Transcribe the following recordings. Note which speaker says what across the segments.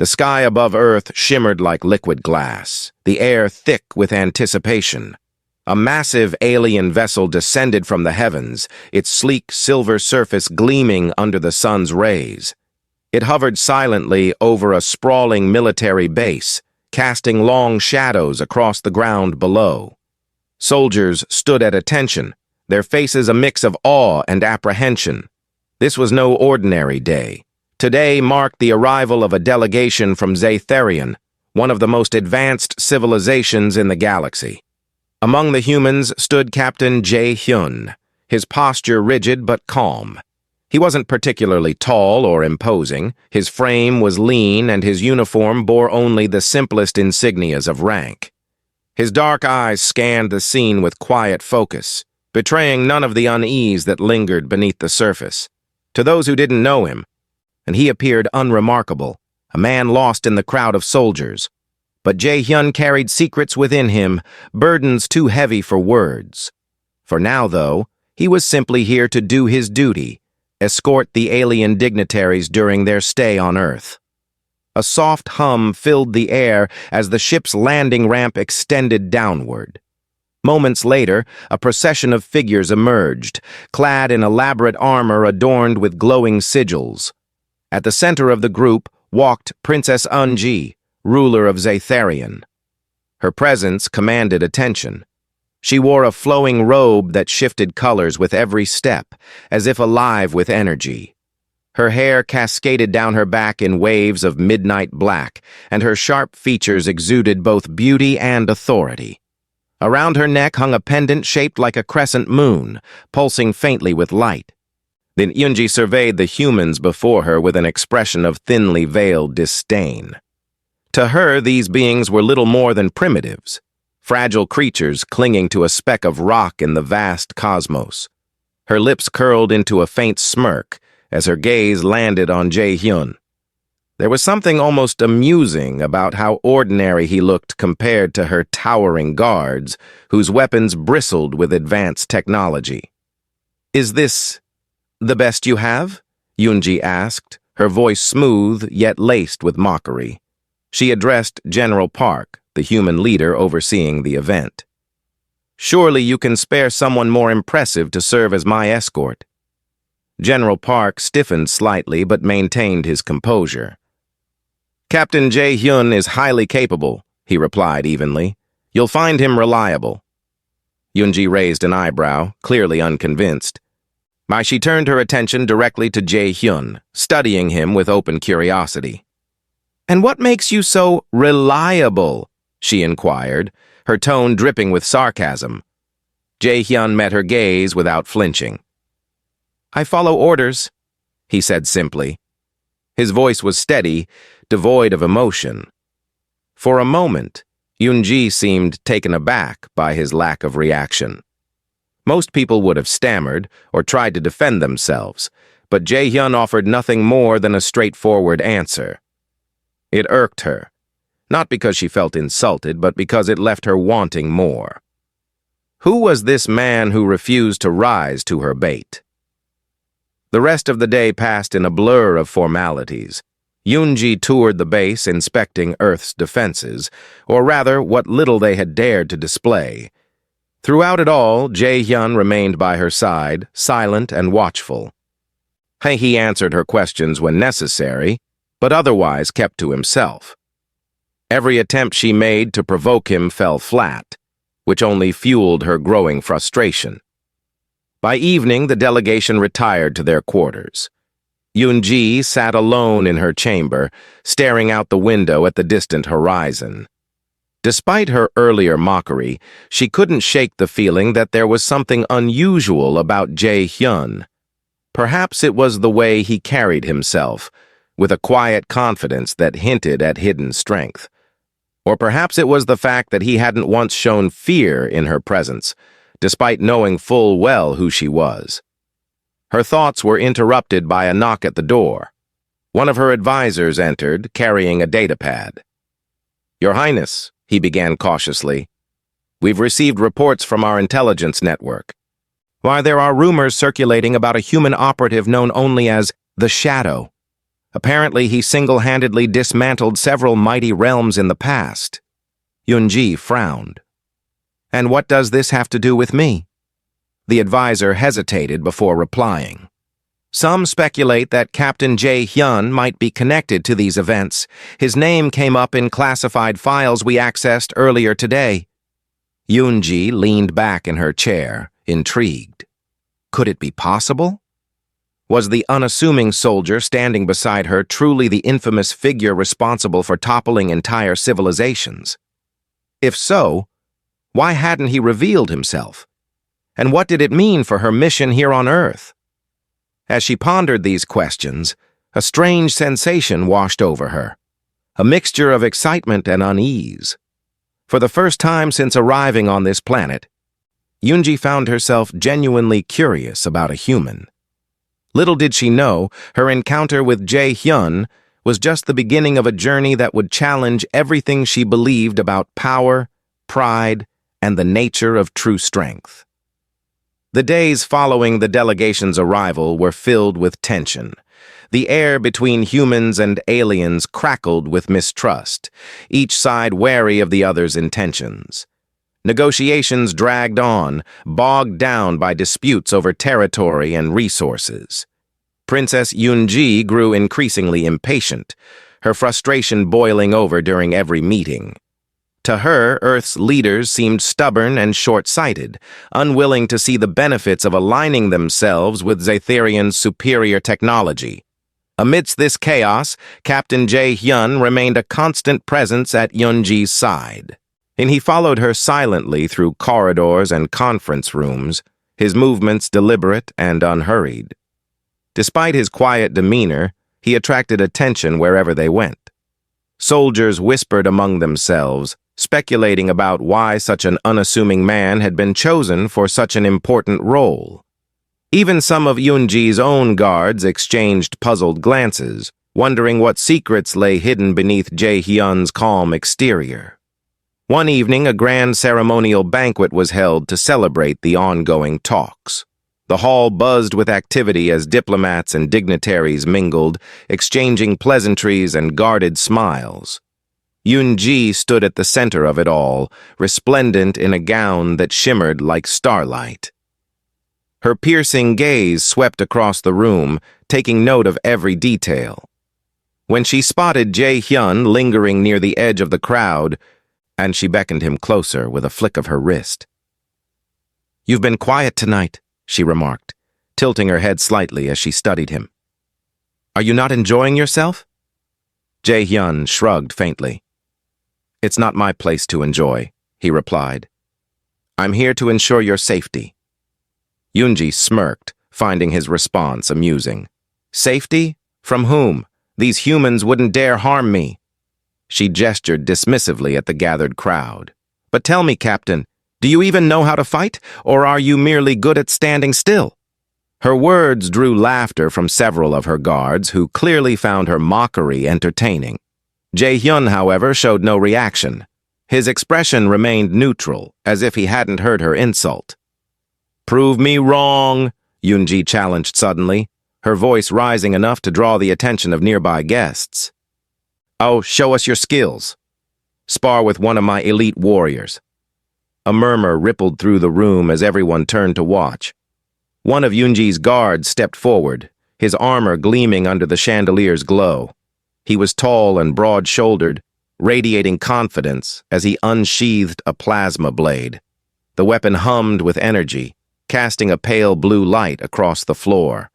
Speaker 1: The sky above Earth shimmered like liquid glass, the air thick with anticipation. A massive alien vessel descended from the heavens, its sleek silver surface gleaming under the sun's rays. It hovered silently over a sprawling military base, casting long shadows across the ground below. Soldiers stood at attention, their faces a mix of awe and apprehension. This was no ordinary day. Today marked the arrival of a delegation from Zatharian, one of the most advanced civilizations in the galaxy. Among the humans stood Captain Jae-hyun, his posture rigid but calm. He wasn't particularly tall or imposing, his frame was lean and his uniform bore only the simplest insignias of rank. His dark eyes scanned the scene with quiet focus, betraying none of the unease that lingered beneath the surface. To those who didn't know him, and he appeared unremarkable, a man lost in the crowd of soldiers. But Jae-hyun carried secrets within him, burdens too heavy for words. For now, though, he was simply here to do his duty, escort the alien dignitaries during their stay on Earth. A soft hum filled the air as the ship's landing ramp extended downward. Moments later, a procession of figures emerged, clad in elaborate armor adorned with glowing sigils. At the center of the group walked Princess Eunji, ruler of Zatharian. Her presence commanded attention. She wore a flowing robe that shifted colors with every step, as if alive with energy. Her hair cascaded down her back in waves of midnight black, and her sharp features exuded both beauty and authority. Around her neck hung a pendant shaped like a crescent moon, pulsing faintly with light. Then Eunji surveyed the humans before her with an expression of thinly veiled disdain. To her, these beings were little more than primitives, fragile creatures clinging to a speck of rock in the vast cosmos. Her lips curled into a faint smirk as her gaze landed on Jae-hyun. There was something almost amusing about how ordinary he looked compared to her towering guards, whose weapons bristled with advanced technology. "Is this the best you have?" Eunji asked, her voice smooth yet laced with mockery. She addressed General Park, the human leader overseeing the event. "Surely you can spare someone more impressive to serve as my escort." General Park stiffened slightly but maintained his composure. "Captain Jae-hyun is highly capable," he replied evenly. "You'll find him reliable." Eunji raised an eyebrow, clearly unconvinced. She turned her attention directly to Jae-hyun, studying him with open curiosity. "And what makes you so reliable?" she inquired, her tone dripping with sarcasm. Jae-hyun met her gaze without flinching. "I follow orders," he said simply. His voice was steady, devoid of emotion. For a moment, Eunji seemed taken aback by his lack of reaction. Most people would have stammered or tried to defend themselves, but Jae-hyun offered nothing more than a straightforward answer. It irked her, not because she felt insulted, but because it left her wanting more. Who was this man who refused to rise to her bait? The rest of the day passed in a blur of formalities. Eunji toured the base, inspecting Earth's defenses, or rather, what little they had dared to display. Throughout it all, Jae-hyun remained by her side, silent and watchful. He answered her questions when necessary, but otherwise kept to himself. Every attempt she made to provoke him fell flat, which only fueled her growing frustration. By evening, the delegation retired to their quarters. Eunji sat alone in her chamber, staring out the window at the distant horizon. Despite her earlier mockery, she couldn't shake the feeling that there was something unusual about Jae-hyun. Perhaps it was the way he carried himself, with a quiet confidence that hinted at hidden strength. Or perhaps it was the fact that he hadn't once shown fear in her presence, despite knowing full well who she was. Her thoughts were interrupted by a knock at the door. One of her advisors entered, carrying a datapad. "Your Highness," he began cautiously, "we've received reports from our intelligence network. Why, there are rumors circulating about a human operative known only as the Shadow. Apparently, he single-handedly dismantled several mighty realms in the past. Yunji frowned. And what does this have to do with me? The advisor hesitated before replying. Some speculate that Captain Jae-hyun might be connected to these events. His name came up in classified files we accessed earlier today. Yunji leaned back in her chair, intrigued. Could it be possible? Was the unassuming soldier standing beside her truly the infamous figure responsible for toppling entire civilizations? If so, why hadn't he revealed himself? And what did it mean for her mission here on Earth? As she pondered these questions, a strange sensation washed over her, a mixture of excitement and unease. For the first time since arriving on this planet, Yunji found herself genuinely curious about a human. Little did she know, her encounter with Jae-hyun was just the beginning of a journey that would challenge everything she believed about power, pride, and the nature of true strength. The days following the delegation's arrival were filled with tension. The air between humans and aliens crackled with mistrust, each side wary of the other's intentions. Negotiations dragged on, bogged down by disputes over territory and resources. Princess Yunji grew increasingly impatient, her frustration boiling over during every meeting. To her, Earth's leaders seemed stubborn and short-sighted, unwilling to see the benefits of aligning themselves with Zatharian's superior technology. Amidst this chaos, Captain Jae-hyun remained a constant presence at Yunji's side, and he followed her silently through corridors and conference rooms, his movements deliberate and unhurried. Despite his quiet demeanor, he attracted attention wherever they went. Soldiers whispered among themselves, speculating about why such an unassuming man had been chosen for such an important role. Even some of Yunji's own guards exchanged puzzled glances, wondering what secrets lay hidden beneath Jae-hyun's calm exterior. One evening, a grand ceremonial banquet was held to celebrate the ongoing talks. The hall buzzed with activity as diplomats and dignitaries mingled, exchanging pleasantries and guarded smiles. Yunji stood at the center of it all, resplendent in a gown that shimmered like starlight. Her piercing gaze swept across the room, taking note of every detail. When she spotted Jae-hyun lingering near the edge of the crowd, and she beckoned him closer with a flick of her wrist. "You've been quiet tonight," she remarked, tilting her head slightly as she studied him. "Are you not enjoying yourself?" Jae-hyun shrugged faintly. "It's not my place to enjoy," he replied. "I'm here to ensure your safety." Yunji smirked, finding his response amusing. "Safety? From whom? These humans wouldn't dare harm me." She gestured dismissively at the gathered crowd. "But tell me, Captain, do you even know how to fight, or are you merely good at standing still?" Her words drew laughter from several of her guards, who clearly found her mockery entertaining. Jae-hyun, however, showed no reaction. His expression remained neutral, as if he hadn't heard her insult. "Prove me wrong," Yunji challenged suddenly, her voice rising enough to draw the attention of nearby guests. "Oh, show us your skills. Spar with one of my elite warriors." A murmur rippled through the room as everyone turned to watch. One of Yunji's guards stepped forward, his armor gleaming under the chandelier's glow. He was tall and broad-shouldered, radiating confidence as he unsheathed a plasma blade. The weapon hummed with energy, casting a pale blue light across the floor.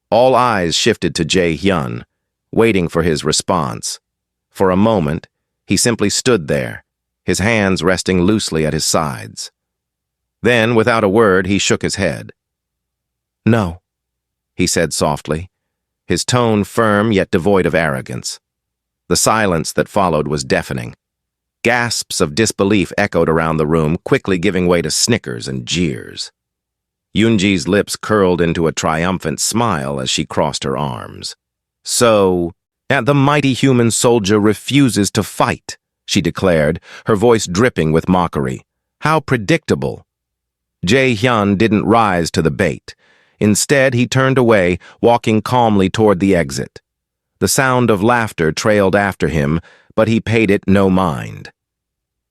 Speaker 1: All eyes shifted to Jae-hyun, waiting for his response. For a moment, he simply stood there, his hands resting loosely at his sides. Then, without a word, he shook his head. "No," he said softly, his tone firm yet devoid of arrogance. The silence that followed was deafening. Gasps of disbelief echoed around the room, quickly giving way to snickers and jeers. Yunji's lips curled into a triumphant smile as she crossed her arms. "So, the mighty human soldier refuses to fight," she declared, her voice dripping with mockery. "How predictable." Jae-hyun didn't rise to the bait. Instead, he turned away, walking calmly toward the exit. The sound of laughter trailed after him, but he paid it no mind.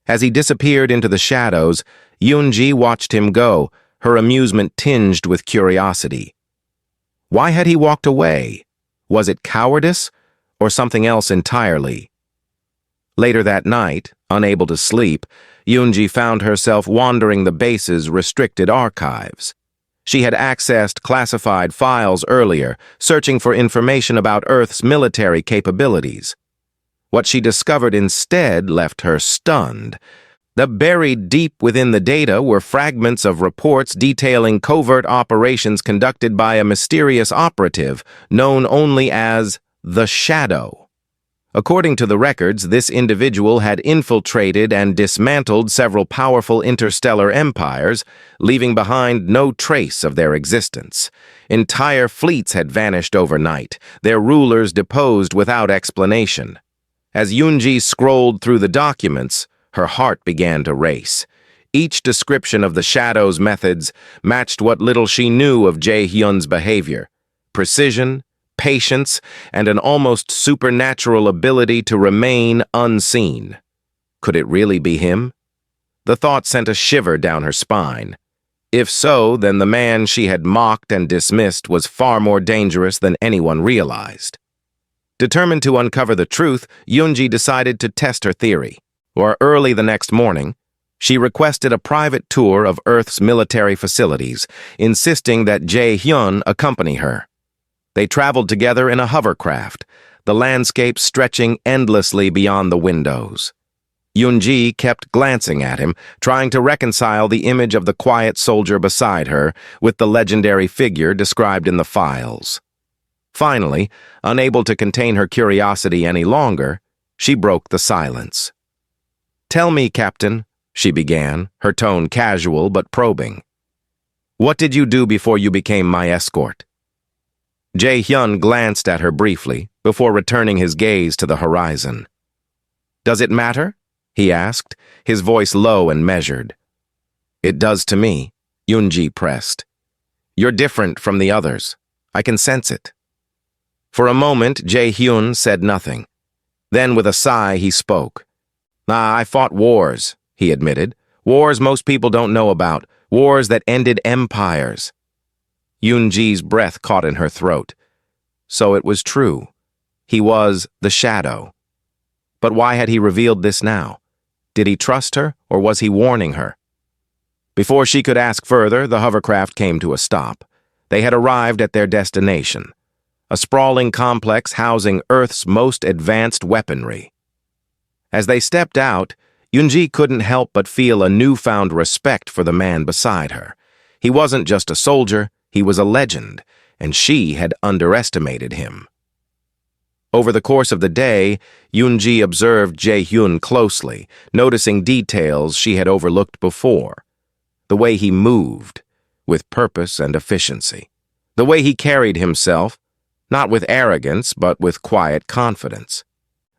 Speaker 1: As he disappeared into the shadows, Yunji watched him go, her amusement tinged with curiosity. Why had he walked away? Was it cowardice, or something else entirely? Later that night, unable to sleep, Yunji found herself wandering the base's restricted archives. She had accessed classified files earlier, searching for information about Earth's military capabilities. What she discovered instead left her stunned. Buried deep within the data were fragments of reports detailing covert operations conducted by a mysterious operative known only as the Shadow. According to the records, this individual had infiltrated and dismantled several powerful interstellar empires, leaving behind no trace of their existence. Entire fleets had vanished overnight, their rulers deposed without explanation. As Yunji scrolled through the documents, her heart began to race. Each description of the Shadow's methods matched what little she knew of Jae-hyun's behavior: precision, patience, and an almost supernatural ability to remain unseen. Could it really be him? The thought sent a shiver down her spine. If so, then the man she had mocked and dismissed was far more dangerous than anyone realized. Determined to uncover the truth, Yunji decided to test her theory. Early the next morning, she requested a private tour of Earth's military facilities, insisting that Jae-hyun accompany her. They traveled together in a hovercraft, the landscape stretching endlessly beyond the windows. Yunji kept glancing at him, trying to reconcile the image of the quiet soldier beside her with the legendary figure described in the files. Finally, unable to contain her curiosity any longer, she broke the silence. "Tell me, Captain," she began, her tone casual but probing. "What did you do before you became my escort?" Jae-hyun glanced at her briefly, before returning his gaze to the horizon. "Does it matter?" he asked, his voice low and measured. "It does to me," Yunji pressed. "You're different from the others. I can sense it." For a moment, Jae-hyun said nothing. Then, with a sigh, he spoke. "I fought wars," he admitted. "Wars most people don't know about. Wars that ended empires." Yunji's breath caught in her throat. So it was true. He was the Shadow. But why had he revealed this now? Did he trust her, or was he warning her? Before she could ask further, the hovercraft came to a stop. They had arrived at their destination, a sprawling complex housing Earth's most advanced weaponry. As they stepped out, Yunji couldn't help but feel a newfound respect for the man beside her. He wasn't just a soldier, he was a legend, and she had underestimated him. Over the course of the day, Yunji observed Jae-hyun closely, noticing details she had overlooked before. The way he moved, with purpose and efficiency. The way he carried himself, not with arrogance, but with quiet confidence.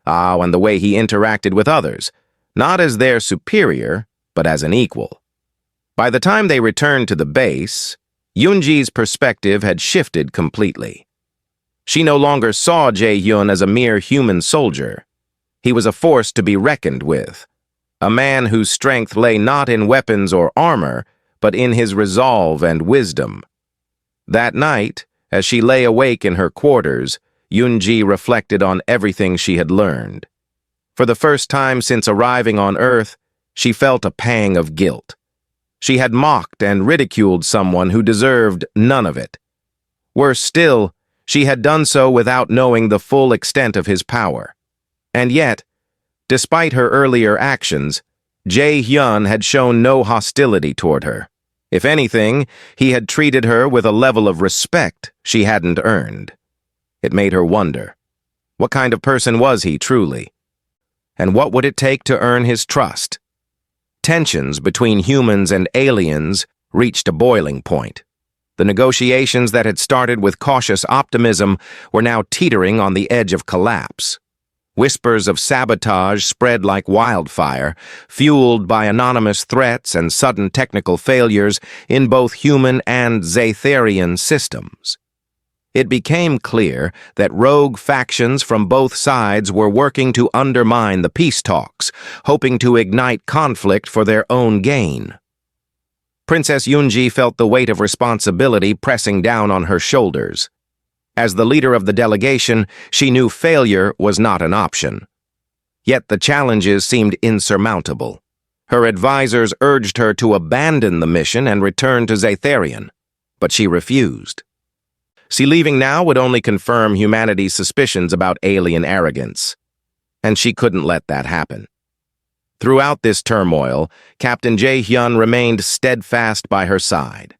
Speaker 1: And the way he interacted with others, not as their superior, but as an equal. By the time they returned to the base, Yunji's perspective had shifted completely. She no longer saw Jae-hyun as a mere human soldier. He was a force to be reckoned with, a man whose strength lay not in weapons or armor, but in his resolve and wisdom. That night, as she lay awake in her quarters, Yunji reflected on everything she had learned. For the first time since arriving on Earth, she felt a pang of guilt. She had mocked and ridiculed someone who deserved none of it. Worse still, she had done so without knowing the full extent of his power. And yet, despite her earlier actions, Jae-hyun had shown no hostility toward her. If anything, he had treated her with a level of respect she hadn't earned. It made her wonder, what kind of person was he truly? And what would it take to earn his trust? Tensions between humans and aliens reached a boiling point. The negotiations that had started with cautious optimism were now teetering on the edge of collapse. Whispers of sabotage spread like wildfire, fueled by anonymous threats and sudden technical failures in both human and Zatharian systems. It became clear that rogue factions from both sides were working to undermine the peace talks, hoping to ignite conflict for their own gain. Princess Yunji felt the weight of responsibility pressing down on her shoulders. As the leader of the delegation, she knew failure was not an option. Yet the challenges seemed insurmountable. Her advisors urged her to abandon the mission and return to Zatharian, but she refused. See, leaving now would only confirm humanity's suspicions about alien arrogance, and she couldn't let that happen. Throughout this turmoil, Captain Jae-hyun remained steadfast by her side.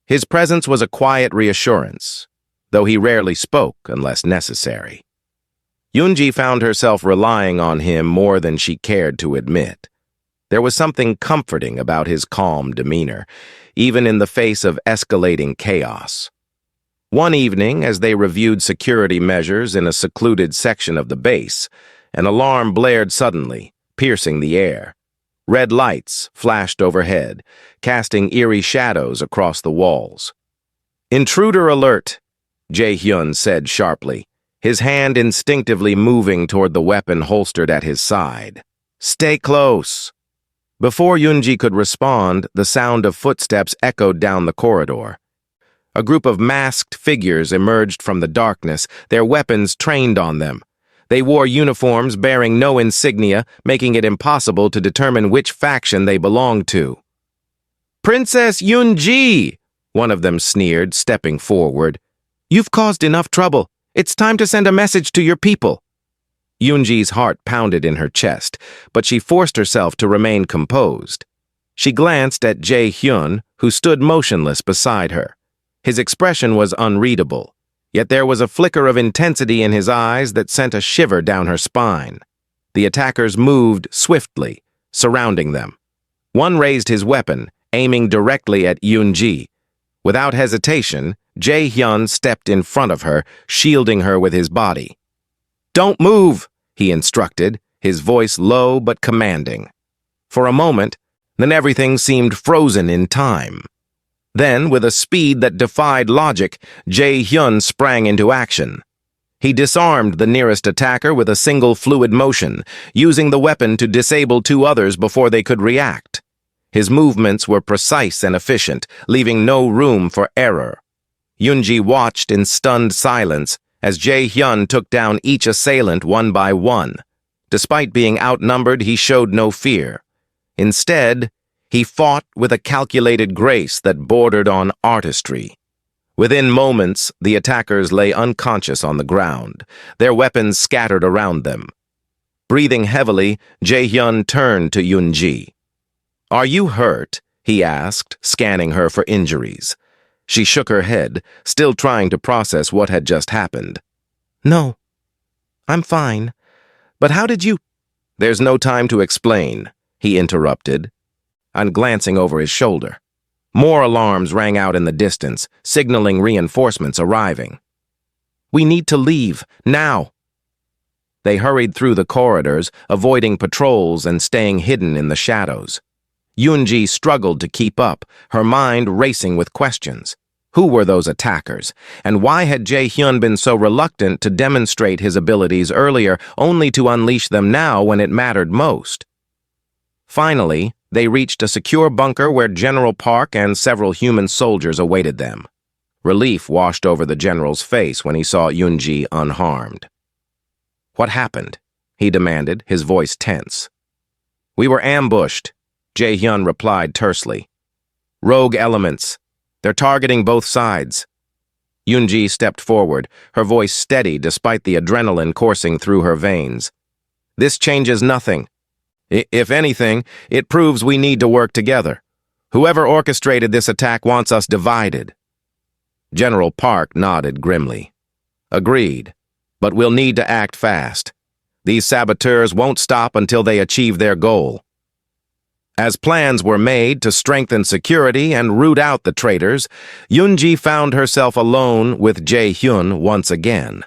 Speaker 1: His presence was a quiet reassurance, though he rarely spoke unless necessary. Yunji found herself relying on him more than she cared to admit. There was something comforting about his calm demeanor, even in the face of escalating chaos. One evening, as they reviewed security measures in a secluded section of the base, an alarm blared suddenly, piercing the air. Red lights flashed overhead, casting eerie shadows across the walls. "Intruder alert," Jae-hyun said sharply, his hand instinctively moving toward the weapon holstered at his side. "Stay close." Before Yunji could respond, the sound of footsteps echoed down the corridor. A group of masked figures emerged from the darkness, their weapons trained on them. They wore uniforms bearing no insignia, making it impossible to determine which faction they belonged to. "Princess Yunji!" one of them sneered, stepping forward. "You've caused enough trouble. It's time to send a message to your people." Yunji's heart pounded in her chest, but she forced herself to remain composed. She glanced at Jae-hyun, who stood motionless beside her. His expression was unreadable, yet there was a flicker of intensity in his eyes that sent a shiver down her spine. The attackers moved swiftly, surrounding them. One raised his weapon, aiming directly at Yunji. Without hesitation, Jae-hyun stepped in front of her, shielding her with his body. "Don't move," he instructed, his voice low but commanding. For a moment, then everything seemed frozen in time. Then, with a speed that defied logic, Jae-hyun sprang into action. He disarmed the nearest attacker with a single fluid motion, using the weapon to disable two others before they could react. His movements were precise and efficient, leaving no room for error. Yunji watched in stunned silence as Jae-hyun took down each assailant one by one. Despite being outnumbered, he showed no fear. Instead, he fought with a calculated grace that bordered on artistry. Within moments, the attackers lay unconscious on the ground, their weapons scattered around them. Breathing heavily, Jae-hyun turned to Yunji. "Are you hurt?" he asked, scanning her for injuries. She shook her head, still trying to process what had just happened. "No, I'm fine. But how did you—" "There's no time to explain," he interrupted, and glancing over his shoulder. More alarms rang out in the distance, signaling reinforcements arriving. "We need to leave, now." They hurried through the corridors, avoiding patrols and staying hidden in the shadows. Yunji struggled to keep up, her mind racing with questions. Who were those attackers, and why had Jae-hyun been so reluctant to demonstrate his abilities earlier, only to unleash them now when it mattered most? Finally, they reached a secure bunker where General Park and several human soldiers awaited them. Relief washed over the general's face when he saw Yunji unharmed. "What happened?" he demanded, his voice tense. "We were ambushed," Jae-hyun replied tersely. "Rogue elements. They're targeting both sides." Yunji stepped forward, her voice steady despite the adrenaline coursing through her veins. "This changes nothing. If anything, it proves we need to work together. Whoever orchestrated this attack wants us divided." General Park nodded grimly. "Agreed, but we'll need to act fast. These saboteurs won't stop until they achieve their goal." As plans were made to strengthen security and root out the traitors, Yunji found herself alone with Jae-hyun once again.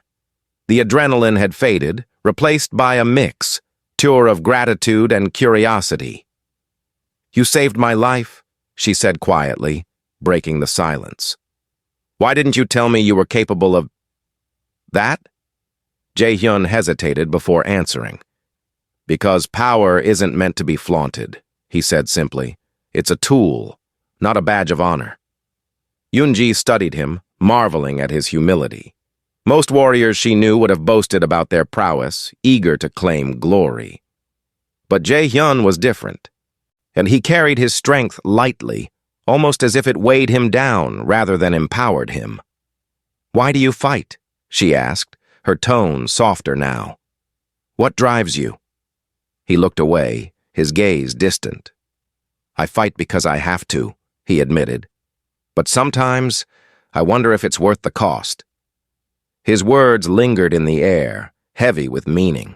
Speaker 1: The adrenaline had faded, replaced by a mix of gratitude and curiosity. "You saved my life," she said quietly, breaking the silence. Why didn't you tell me you were capable of that? Jae-hyun hesitated before answering. Because power isn't meant to be flaunted, he said simply. It's a tool, not a badge of honor. Yoonji studied him, marveling at his humility. Most warriors she knew would have boasted about their prowess, eager to claim glory. But Jae-hyun was different, and he carried his strength lightly, almost as if it weighed him down rather than empowered him. "Why do you fight?" she asked, her tone softer now. "What drives you?" He looked away, his gaze distant. "I fight because I have to," he admitted. "But sometimes, I wonder if it's worth the cost." His words lingered in the air, heavy with meaning.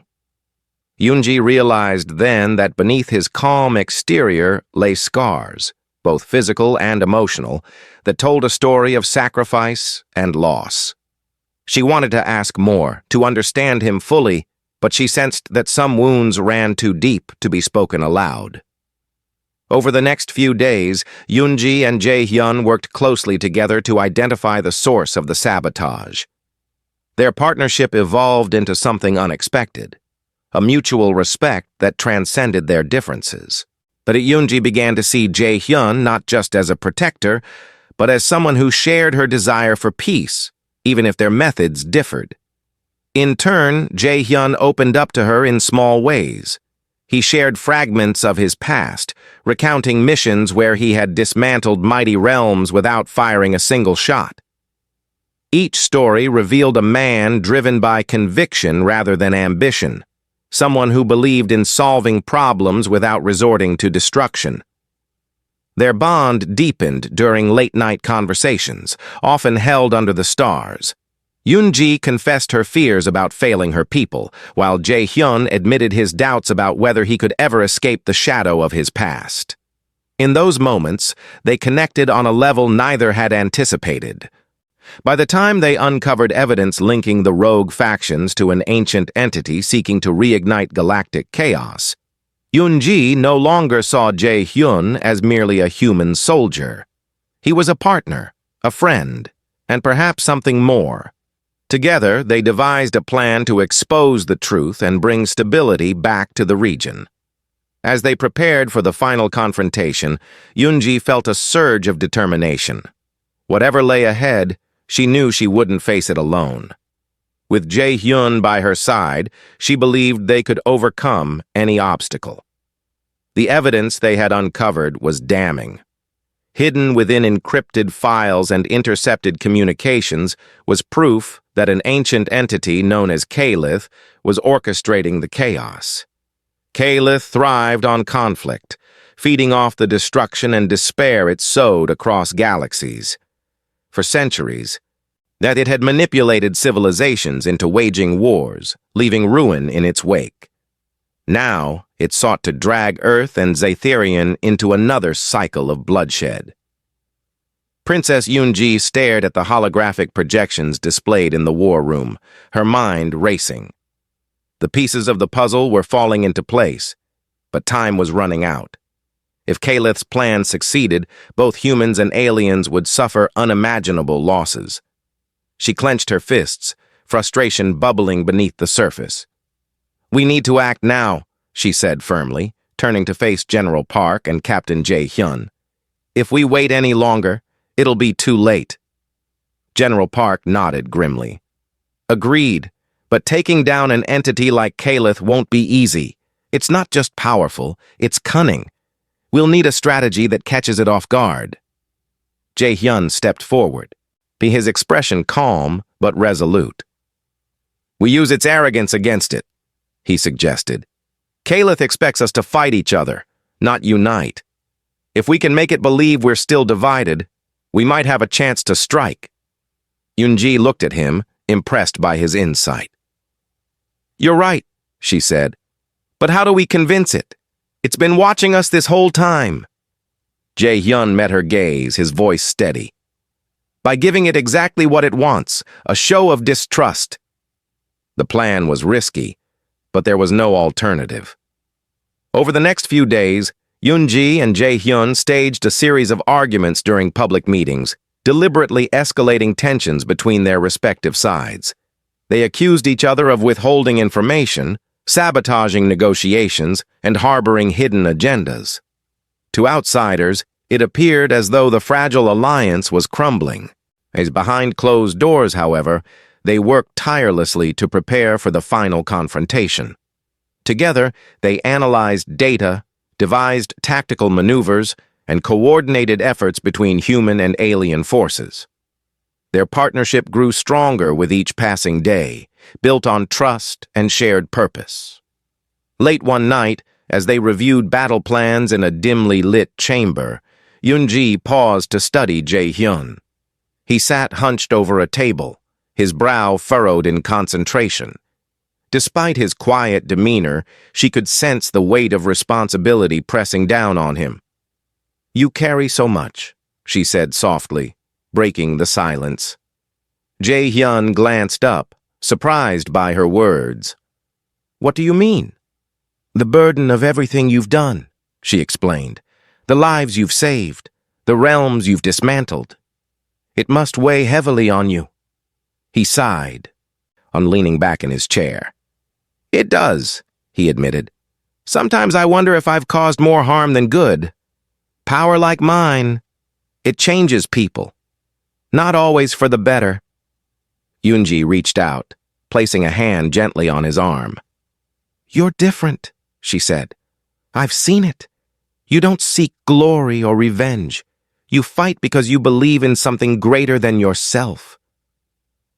Speaker 1: Yoonji realized then that beneath his calm exterior lay scars, both physical and emotional, that told a story of sacrifice and loss. She wanted to ask more, to understand him fully, but she sensed that some wounds ran too deep to be spoken aloud. Over the next few days, Yoonji and Jae-hyun worked closely together to identify the source of the sabotage. Their partnership evolved into something unexpected, a mutual respect that transcended their differences. But Yoonji began to see Jae-hyun not just as a protector, but as someone who shared her desire for peace, even if their methods differed. In turn, Jae-hyun opened up to her in small ways. He shared fragments of his past, recounting missions where he had dismantled mighty realms without firing a single shot. Each story revealed a man driven by conviction rather than ambition, someone who believed in solving problems without resorting to destruction. Their bond deepened during late-night conversations, often held under the stars. Yoonji confessed her fears about failing her people, while Jae-hyun admitted his doubts about whether he could ever escape the shadow of his past. In those moments, they connected on a level neither had anticipated. By the time they uncovered evidence linking the rogue factions to an ancient entity seeking to reignite galactic chaos, Yoonji no longer saw Jae-hyun as merely a human soldier. He was a partner, a friend, and perhaps something more. Together, they devised a plan to expose the truth and bring stability back to the region. As they prepared for the final confrontation, Yoonji felt a surge of determination. Whatever lay ahead, she knew she wouldn't face it alone. With Jae-hyun by her side, she believed they could overcome any obstacle. The evidence they had uncovered was damning. Hidden within encrypted files and intercepted communications was proof that an ancient entity known as Kalith was orchestrating the chaos. Kalith thrived on conflict, feeding off the destruction and despair it sowed across galaxies. For centuries, that it had manipulated civilizations into waging wars, leaving ruin in its wake. Now, it sought to drag Earth and Zatherian into another cycle of bloodshed. Princess Yoonji stared at the holographic projections displayed in the war room, her mind racing. The pieces of the puzzle were falling into place, but time was running out. If Kalith's plan succeeded, both humans and aliens would suffer unimaginable losses. She clenched her fists, frustration bubbling beneath the surface. "We need to act now," she said firmly, turning to face General Park and Captain Jae-hyun. "If we wait any longer, it'll be too late." General Park nodded grimly. "Agreed, but taking down an entity like Kalith won't be easy. It's not just powerful, it's cunning. We'll need a strategy that catches it off guard." Jae-hyun stepped forward, his expression calm but resolute. "We use its arrogance against it," he suggested. "Kalith expects us to fight each other, not unite. If we can make it believe we're still divided, we might have a chance to strike." Yoonji looked at him, impressed by his insight. "You're right," she said. "But how do we convince it? It's been watching us this whole time." Jae-hyun met her gaze, his voice steady. "By giving it exactly what it wants, a show of distrust." The plan was risky, but there was no alternative. Over the next few days, Yoonji and Jae-hyun staged a series of arguments during public meetings, deliberately escalating tensions between their respective sides. They accused each other of withholding information, sabotaging negotiations, and harboring hidden agendas. To outsiders, it appeared as though the fragile alliance was crumbling. As behind closed doors, however, they worked tirelessly to prepare for the final confrontation. Together, they analyzed data, devised tactical maneuvers, and coordinated efforts between human and alien forces. Their partnership grew stronger with each passing day, built on trust and shared purpose. Late one night, as they reviewed battle plans in a dimly lit chamber, Yunji paused to study Jae-hyun. He sat hunched over a table, his brow furrowed in concentration. Despite his quiet demeanor, she could sense the weight of responsibility pressing down on him. "You carry so much," she said softly, breaking the silence. Jae-hyun glanced up, surprised by her words. "What do you mean?" "The burden of everything you've done," she explained. "The lives you've saved, the realms you've dismantled. It must weigh heavily on you." He sighed, leaning back in his chair. "It does," he admitted. "Sometimes I wonder if I've caused more harm than good. Power like mine, it changes people. Not always for the better." Yunji reached out, placing a hand gently on his arm. "You're different," she said. "I've seen it. You don't seek glory or revenge. You fight because you believe in something greater than yourself."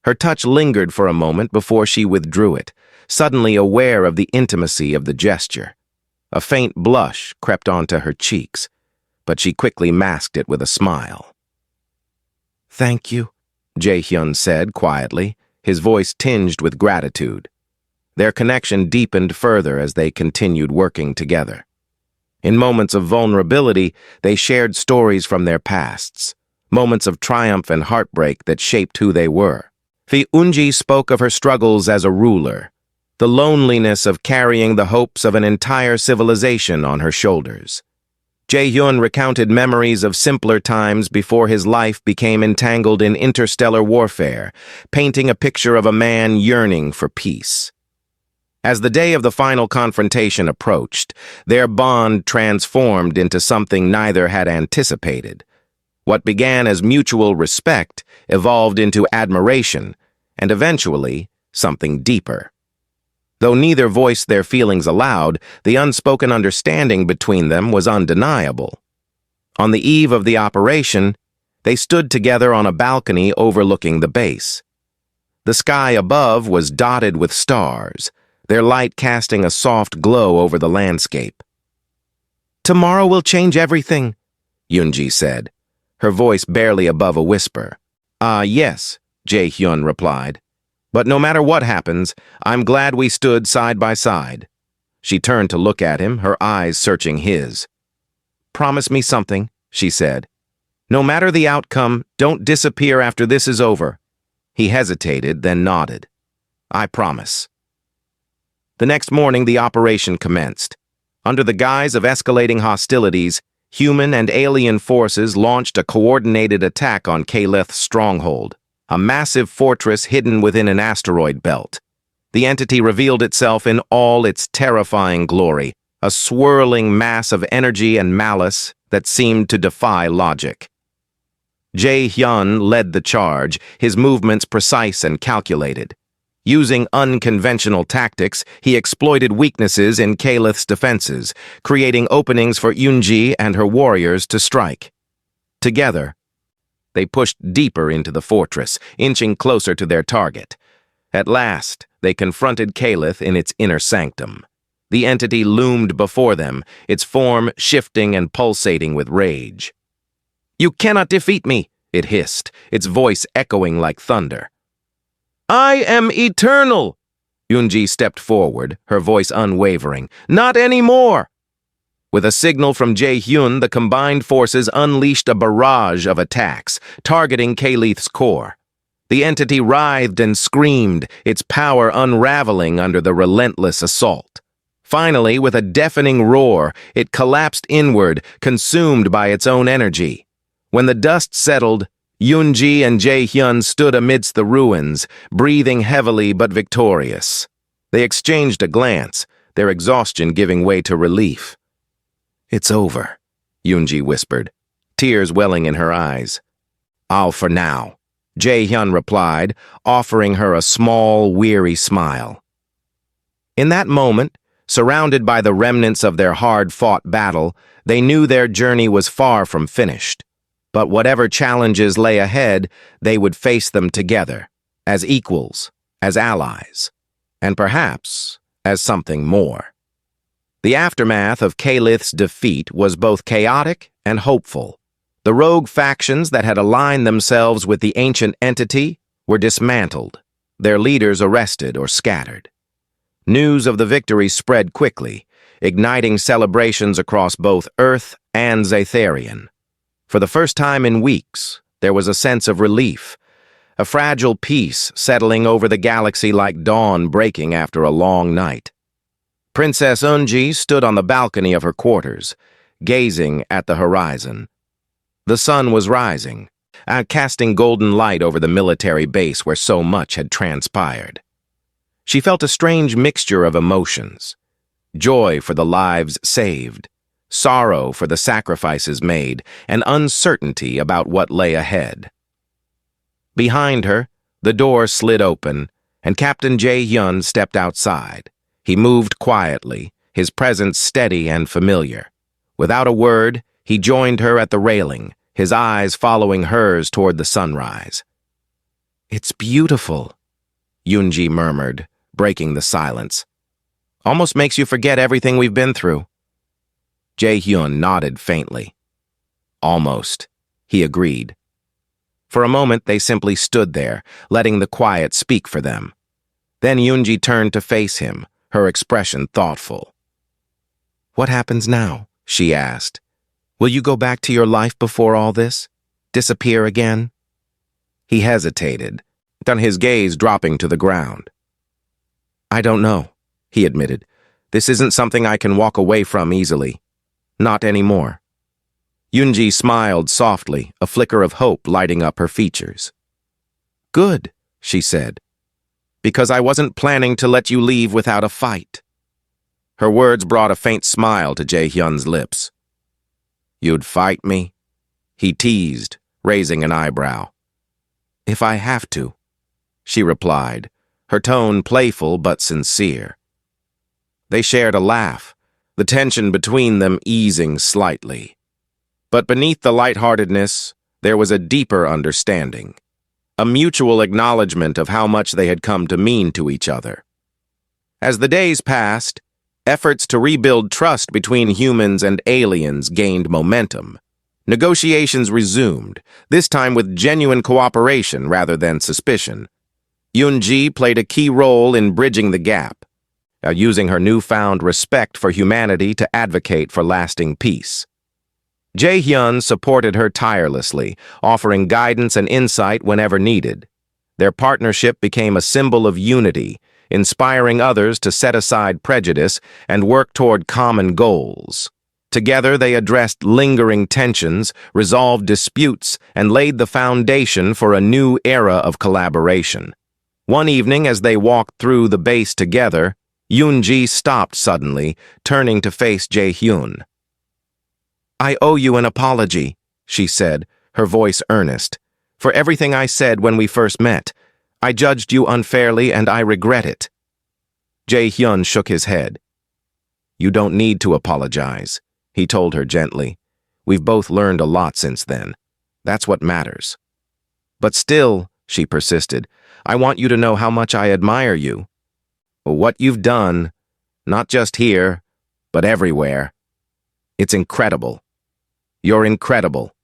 Speaker 1: Her touch lingered for a moment before she withdrew it, suddenly aware of the intimacy of the gesture. A faint blush crept onto her cheeks, but she quickly masked it with a smile. "Thank you," Jae-hyun said quietly, his voice tinged with gratitude. Their connection deepened further as they continued working together. In moments of vulnerability, they shared stories from their pasts, moments of triumph and heartbreak that shaped who they were. Eunji spoke of her struggles as a ruler, the loneliness of carrying the hopes of an entire civilization on her shoulders. Jae-hyun recounted memories of simpler times before his life became entangled in interstellar warfare, painting a picture of a man yearning for peace. As the day of the final confrontation approached, their bond transformed into something neither had anticipated. What began as mutual respect evolved into admiration, and eventually, something deeper. Though neither voiced their feelings aloud, the unspoken understanding between them was undeniable. On the eve of the operation, they stood together on a balcony overlooking the base. The sky above was dotted with stars, their light casting a soft glow over the landscape. "Tomorrow will change everything," Yunji said, her voice barely above a whisper. Yes," Jae-hyun replied. "But no matter what happens, I'm glad we stood side by side." She turned to look at him, her eyes searching his. "Promise me something," she said. "No matter the outcome, don't disappear after this is over." He hesitated, then nodded. "I promise." The next morning, the operation commenced. Under the guise of escalating hostilities, human and alien forces launched a coordinated attack on Kaleth's stronghold, a massive fortress hidden within an asteroid belt. The entity revealed itself in all its terrifying glory, a swirling mass of energy and malice that seemed to defy logic. Jae-hyun led the charge, his movements precise and calculated. Using unconventional tactics, he exploited weaknesses in Kaleth's defenses, creating openings for Yunji and her warriors to strike. Together, they pushed deeper into the fortress, inching closer to their target. At last, they confronted Kaleth in its inner sanctum. The entity loomed before them, its form shifting and pulsating with rage. "You cannot defeat me," it hissed, its voice echoing like thunder. "I am eternal!" Yunji stepped forward, her voice unwavering. "Not anymore!" With a signal from Jae-hyun, the combined forces unleashed a barrage of attacks, targeting Kaleth's core. The entity writhed and screamed, its power unraveling under the relentless assault. Finally, with a deafening roar, it collapsed inward, consumed by its own energy. When the dust settled, Yoonji and Jae-hyun stood amidst the ruins, breathing heavily but victorious. They exchanged a glance, their exhaustion giving way to relief. "It's over," Yoonji whispered, tears welling in her eyes. "All for now," Jae-hyun replied, offering her a small, weary smile. In that moment, surrounded by the remnants of their hard-fought battle, they knew their journey was far from finished. But whatever challenges lay ahead, they would face them together, as equals, as allies, and perhaps as something more. The aftermath of Kalith's defeat was both chaotic and hopeful. The rogue factions that had aligned themselves with the ancient entity were dismantled, their leaders arrested or scattered. News of the victory spread quickly, igniting celebrations across both Earth and Zatharian. For the first time in weeks, there was a sense of relief, a fragile peace settling over the galaxy like dawn breaking after a long night. Princess Eunji stood on the balcony of her quarters, gazing at the horizon. The sun was rising, casting golden light over the military base where so much had transpired. She felt a strange mixture of emotions: joy for the lives saved, sorrow for the sacrifices made, and uncertainty about what lay ahead. Behind her, the door slid open, and Captain Jae-hyun stepped outside. He moved quietly, his presence steady and familiar. Without a word, he joined her at the railing, his eyes following hers toward the sunrise. "It's beautiful," Yoonji murmured, breaking the silence. "Almost makes you forget everything we've been through." Jae-hyun nodded faintly. "Almost," he agreed. For a moment, they simply stood there, letting the quiet speak for them. Then Yoonji turned to face him, her expression thoughtful. "What happens now?" she asked. "Will you go back to your life before all this? Disappear again?" He hesitated, his gaze dropping to the ground. "I don't know," he admitted. "This isn't something I can walk away from easily. Not anymore." Yoonji smiled softly, a flicker of hope lighting up her features. "Good," she said, "because I wasn't planning to let you leave without a fight." Her words brought a faint smile to Jae-hyun's lips. "You'd fight me?" he teased, raising an eyebrow. "If I have to," she replied, her tone playful but sincere. They shared a laugh, the tension between them easing slightly. But beneath the lightheartedness, there was a deeper understanding, a mutual acknowledgement of how much they had come to mean to each other. As the days passed, efforts to rebuild trust between humans and aliens gained momentum. Negotiations resumed, this time with genuine cooperation rather than suspicion. Yoonji played a key role in bridging the gap, using her newfound respect for humanity to advocate for lasting peace. Jae-hyun supported her tirelessly, offering guidance and insight whenever needed. Their partnership became a symbol of unity, inspiring others to set aside prejudice and work toward common goals. Together, they addressed lingering tensions, resolved disputes, and laid the foundation for a new era of collaboration. One evening, as they walked through the base together, Yoonji stopped suddenly, turning to face Jae-hyun. "I owe you an apology," she said, her voice earnest. "For everything I said when we first met. I judged you unfairly and I regret it." Jae-hyun shook his head. "You don't need to apologize," he told her gently. "We've both learned a lot since then. That's what matters." "But still," she persisted, "I want you to know how much I admire you. What you've done, not just here, but everywhere. It's incredible. You're incredible."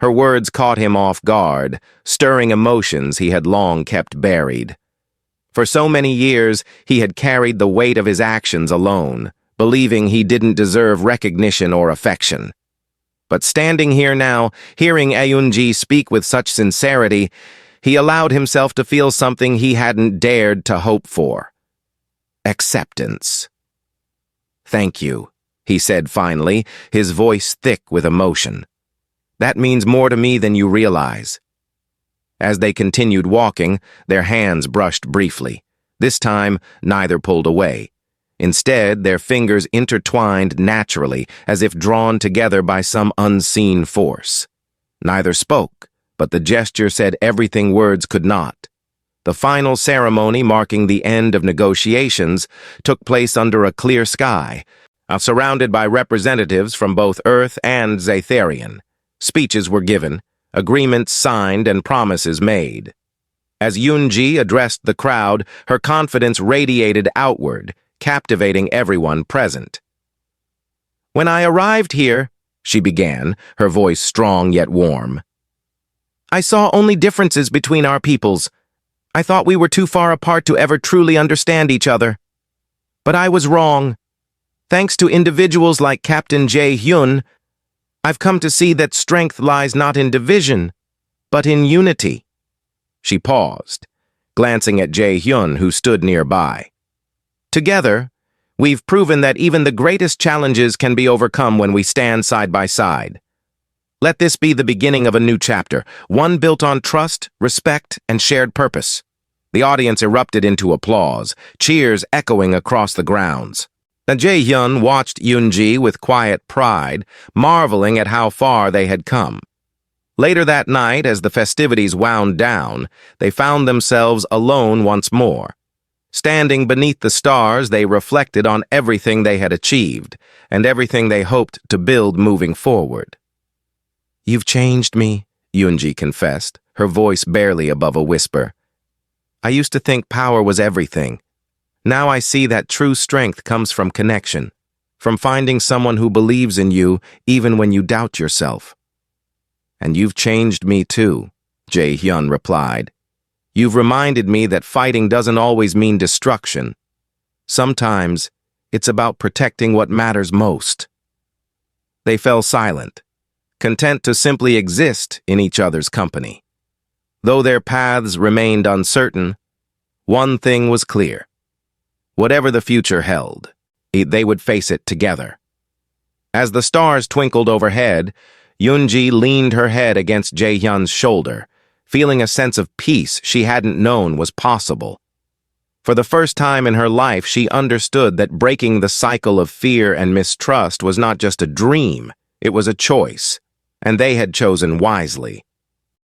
Speaker 1: Her words caught him off guard, stirring emotions he had long kept buried. For so many years, he had carried the weight of his actions alone, believing he didn't deserve recognition or affection. But standing here now, hearing Eunji speak with such sincerity, he allowed himself to feel something he hadn't dared to hope for. Acceptance. "Thank you," he said finally, his voice thick with emotion. That means more to me than you realize." As they continued walking, their hands brushed briefly. This time, neither pulled away. Instead, their fingers intertwined naturally, as if drawn together by some unseen force. Neither spoke, but the gesture said everything words could not. The final ceremony, marking the end of negotiations, took place under a clear sky, surrounded by representatives from both Earth and Zatharian. Speeches were given, agreements signed, and promises made. As Yunji addressed the crowd, her confidence radiated outward, captivating everyone present. "When I arrived here," she began, her voice strong yet warm, "I saw only differences between our peoples. I thought we were too far apart to ever truly understand each other. But I was wrong. Thanks to individuals like Captain Jae-hyun, I've come to see that strength lies not in division, but in unity." She paused, glancing at Jae-hyun, who stood nearby. "Together, we've proven that even the greatest challenges can be overcome when we stand side by side. Let this be the beginning of a new chapter, one built on trust, respect, and shared purpose." The audience erupted into applause, cheers echoing across the grounds. Jae-hyun watched Yunji with quiet pride, marveling at how far they had come. Later that night, as the festivities wound down, they found themselves alone once more. Standing beneath the stars, they reflected on everything they had achieved and everything they hoped to build moving forward. "You've changed me," Yunji confessed, her voice barely above a whisper. "I used to think power was everything. Now I see that true strength comes from connection, from finding someone who believes in you even when you doubt yourself." "And you've changed me too," Jae-hyun replied. "You've reminded me that fighting doesn't always mean destruction. Sometimes it's about protecting what matters most." They fell silent, content to simply exist in each other's company. Though their paths remained uncertain, one thing was clear. Whatever the future held, they would face it together. As the stars twinkled overhead, Yunji leaned her head against Jae-hyun's shoulder, feeling a sense of peace she hadn't known was possible. For the first time in her life, she understood that breaking the cycle of fear and mistrust was not just a dream, it was a choice, and they had chosen wisely.